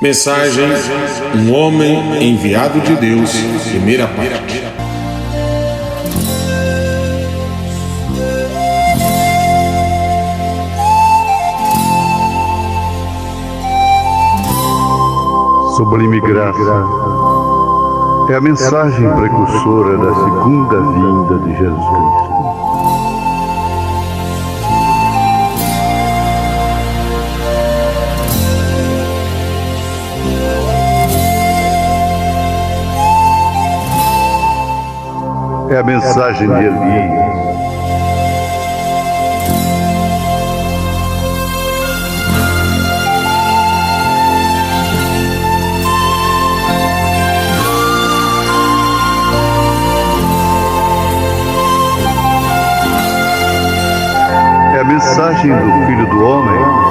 Mensagem: um homem enviado de Deus, primeira parte. Sublime graça é a mensagem precursora da segunda vinda de Jesus Cristo. É a mensagem de Elias. É a mensagem do Filho do Homem.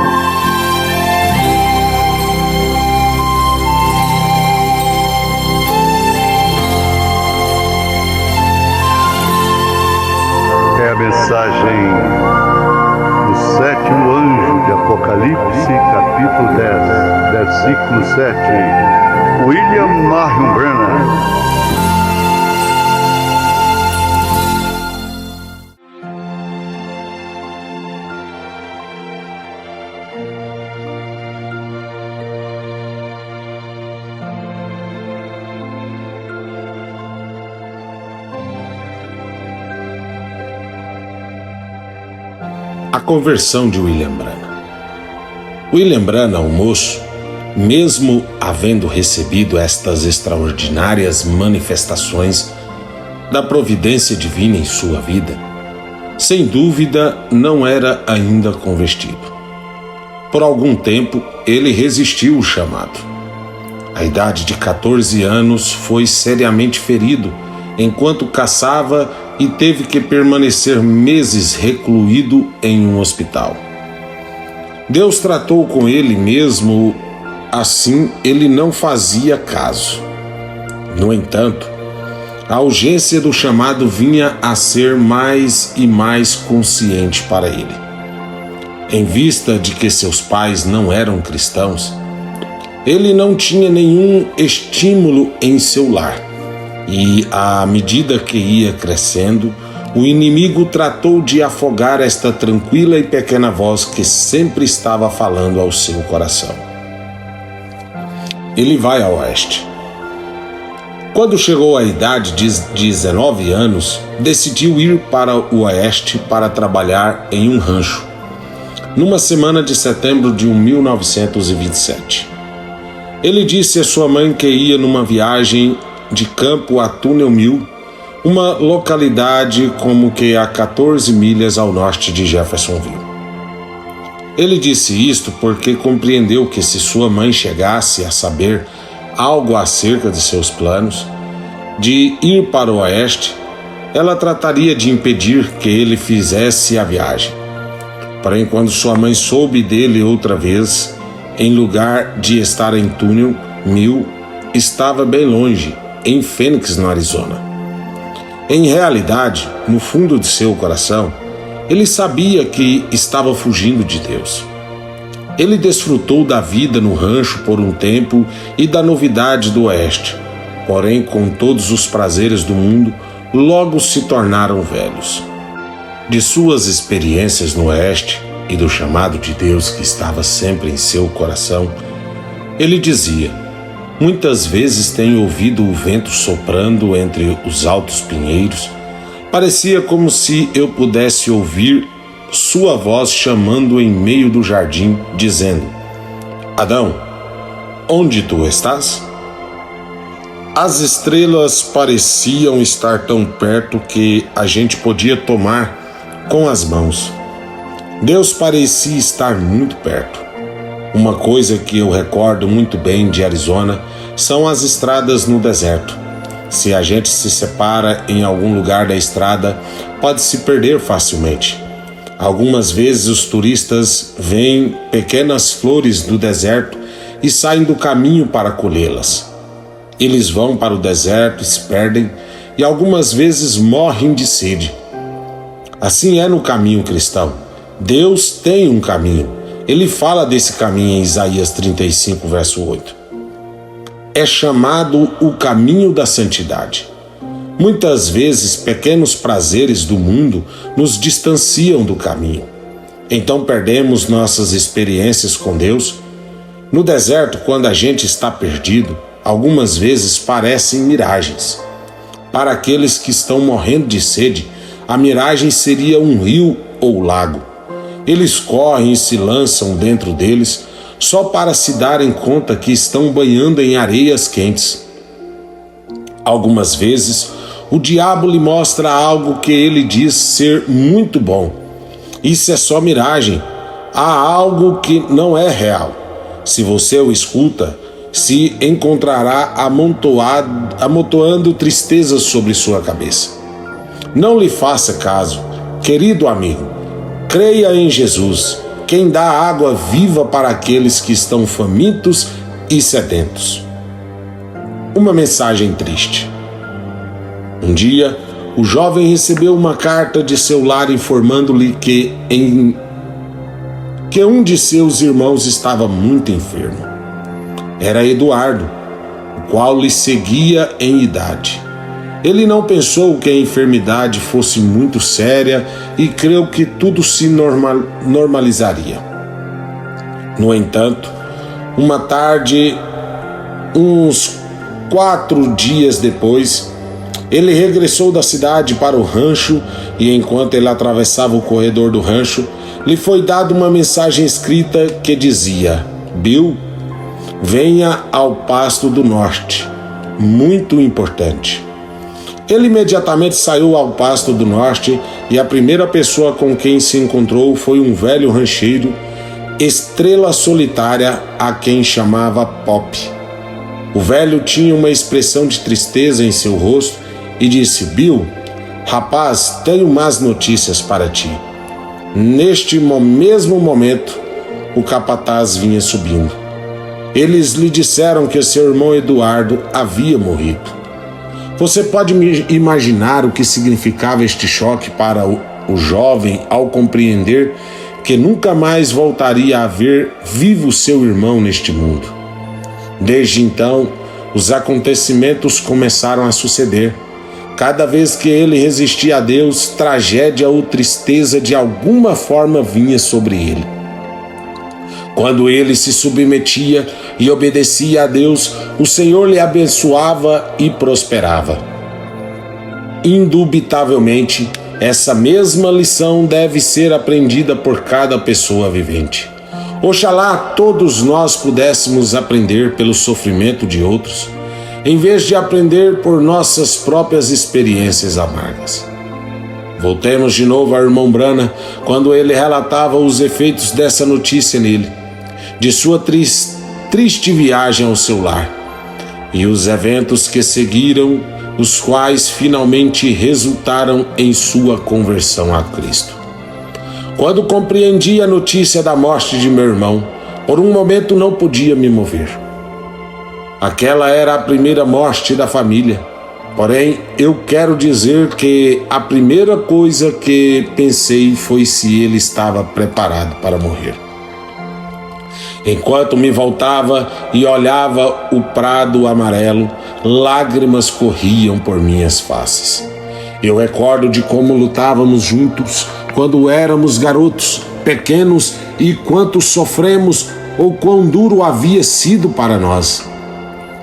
É a mensagem do sétimo anjo de Apocalipse, capítulo 10, versículo 7. William Marion Branham. A conversão de William Branham. William Branham, o moço, mesmo havendo recebido estas extraordinárias manifestações da providência divina em sua vida, sem dúvida não era ainda convertido. Por algum tempo, ele resistiu o chamado. À idade de 14 anos, foi seriamente ferido enquanto caçava e teve que permanecer meses recluído em um hospital. Deus tratou com ele mesmo assim, ele não fazia caso. No entanto, a urgência do chamado vinha a ser mais e mais consciente para ele. Em vista de que seus pais não eram cristãos, ele não tinha nenhum estímulo em seu lar. E, à medida que ia crescendo, o inimigo tratou de afogar esta tranquila e pequena voz que sempre estava falando ao seu coração. Ele vai ao oeste. Quando chegou à idade de 19 anos, decidiu ir para o oeste para trabalhar em um rancho, numa semana de setembro de 1927. Ele disse à sua mãe que ia numa viagem de campo a Tunnel Mill, uma localidade como que a 14 milhas ao norte de Jeffersonville. Ele disse isto porque compreendeu que se sua mãe chegasse a saber algo acerca de seus planos de ir para o oeste, ela trataria de impedir que ele fizesse a viagem. Porém, quando sua mãe soube dele outra vez, em lugar de estar em Tunnel Mill, estava bem longe, em Phoenix, no Arizona. Em realidade, no fundo de seu coração, ele sabia que estava fugindo de Deus. Ele desfrutou da vida no rancho por um tempo e da novidade do oeste, porém, com todos os prazeres do mundo, logo se tornaram velhos. De suas experiências no oeste e do chamado de Deus que estava sempre em seu coração, ele dizia: muitas vezes tenho ouvido o vento soprando entre os altos pinheiros. Parecia como se eu pudesse ouvir sua voz chamando em meio do jardim, dizendo: Adão, onde tu estás? As estrelas pareciam estar tão perto que a gente podia tomar com as mãos. Deus parecia estar muito perto. Uma coisa que eu recordo muito bem de Arizona são as estradas no deserto. Se a gente se separa em algum lugar da estrada, pode se perder facilmente. Algumas vezes os turistas veem pequenas flores do deserto e saem do caminho para colhê-las. Eles vão para o deserto e se perdem e algumas vezes morrem de sede. Assim é no caminho cristão. Deus tem um caminho. Ele fala desse caminho em Isaías 35, verso 8. é chamado o caminho da santidade. Muitas vezes, pequenos prazeres do mundo nos distanciam do caminho. Então perdemos nossas experiências com Deus. No deserto, quando a gente está perdido, algumas vezes parecem miragens. Para aqueles que estão morrendo de sede, a miragem seria um rio ou lago. Eles correm e se lançam dentro deles só para se darem conta que estão banhando em areias quentes. Algumas vezes, o diabo lhe mostra algo que ele diz ser muito bom. Isso é só miragem. Há algo que não é real. Se você o escuta, se encontrará amontoando tristezas sobre sua cabeça. Não lhe faça caso, querido amigo. Creia em Jesus, quem dá água viva para aqueles que estão famintos e sedentos. Uma mensagem triste. Um dia, o jovem recebeu uma carta de seu lar informando-lhe que um de seus irmãos estava muito enfermo. Era Eduardo, o qual lhe seguia em idade. Ele não pensou que a enfermidade fosse muito séria e creu que tudo se normalizaria. No entanto, uma tarde, uns 4 dias depois, ele regressou da cidade para o rancho e, enquanto ele atravessava o corredor do rancho, lhe foi dada uma mensagem escrita que dizia: Bill, venha ao pasto do norte. Muito importante. Ele imediatamente saiu ao pasto do norte e a primeira pessoa com quem se encontrou foi um velho rancheiro, estrela solitária, a quem chamava Pop. O velho tinha uma expressão de tristeza em seu rosto e disse: Bill, rapaz, tenho más notícias para ti. Neste mesmo momento, o capataz vinha subindo. Eles lhe disseram que seu irmão Eduardo havia morrido. Você pode imaginar o que significava este choque para o jovem ao compreender que nunca mais voltaria a ver vivo seu irmão neste mundo. Desde então, os acontecimentos começaram a suceder. Cada vez que ele resistia a Deus, tragédia ou tristeza de alguma forma vinha sobre ele. Quando ele se submetia e obedecia a Deus, o Senhor lhe abençoava e prosperava. Indubitavelmente, essa mesma lição deve ser aprendida por cada pessoa vivente. Oxalá todos nós pudéssemos aprender pelo sofrimento de outros, em vez de aprender por nossas próprias experiências amargas. Voltemos de novo ao irmão Branham quando ele relatava os efeitos dessa notícia nele, de sua triste viagem ao seu lar, e os eventos que seguiram, os quais finalmente resultaram em sua conversão a Cristo. Quando compreendi a notícia da morte de meu irmão, por um momento não podia me mover. Aquela era a primeira morte da família. Porém, eu quero dizer que a primeira coisa que pensei foi se ele estava preparado para morrer. Enquanto me voltava e olhava o prado amarelo, lágrimas corriam por minhas faces. Eu recordo de como lutávamos juntos quando éramos garotos, pequenos, e quanto sofremos ou quão duro havia sido para nós.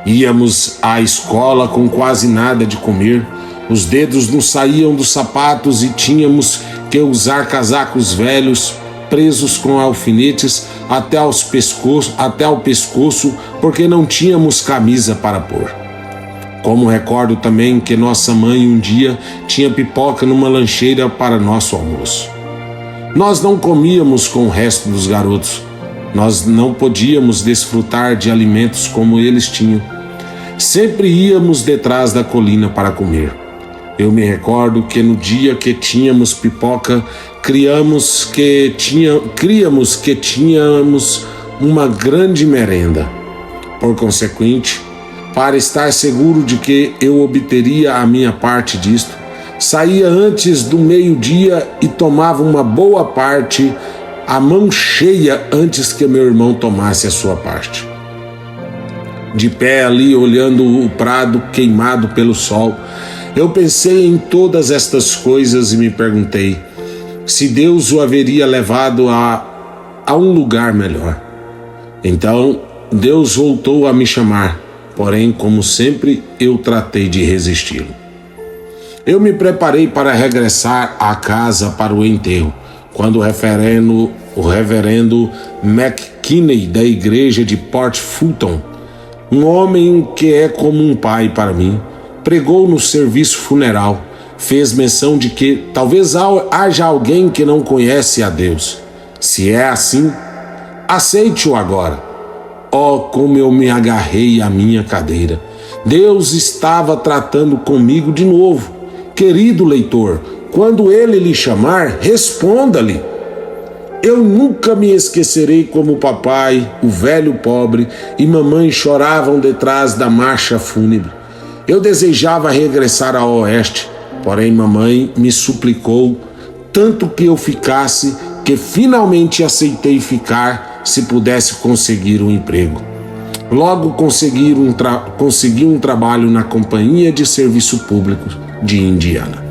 Íamos à escola com quase nada de comer, os dedos nos saíam dos sapatos e tínhamos que usar casacos velhos, presos com alfinetes até o pescoço, porque não tínhamos camisa para pôr. Como recordo também que nossa mãe um dia tinha pipoca numa lancheira para nosso almoço. Nós não comíamos com o resto dos garotos. Nós não podíamos desfrutar de alimentos como eles tinham. Sempre íamos detrás da colina para comer. Eu me recordo que no dia que tínhamos pipoca, criamos que tínhamos uma grande merenda. Por consequente, para estar seguro de que eu obteria a minha parte disto, saía antes do meio-dia e tomava uma boa parte, a mão cheia, antes que meu irmão tomasse a sua parte. de pé ali olhando o prado queimado pelo sol, eu pensei em todas estas coisas e me perguntei se Deus o haveria levado a um lugar melhor. Então Deus voltou a me chamar, porém, como sempre, eu tratei de resisti-lo. Eu me preparei para regressar à casa para o enterro, quando o reverendo McKinney, da igreja de Port Fulton, um homem que é como um pai para mim, pregou no serviço funeral, fez menção de que talvez haja alguém que não conhece a Deus. Se é assim, aceite-o agora. Oh, como eu me agarrei à minha cadeira. Deus estava tratando comigo de novo. Querido leitor, quando ele lhe chamar, responda-lhe. Eu nunca me esquecerei como papai, o velho pobre e mamãe choravam detrás da marcha fúnebre. Eu desejava regressar ao oeste, porém mamãe me suplicou tanto que eu ficasse que finalmente aceitei ficar se pudesse conseguir um emprego. Logo consegui um trabalho na Companhia de Serviço Público de Indiana.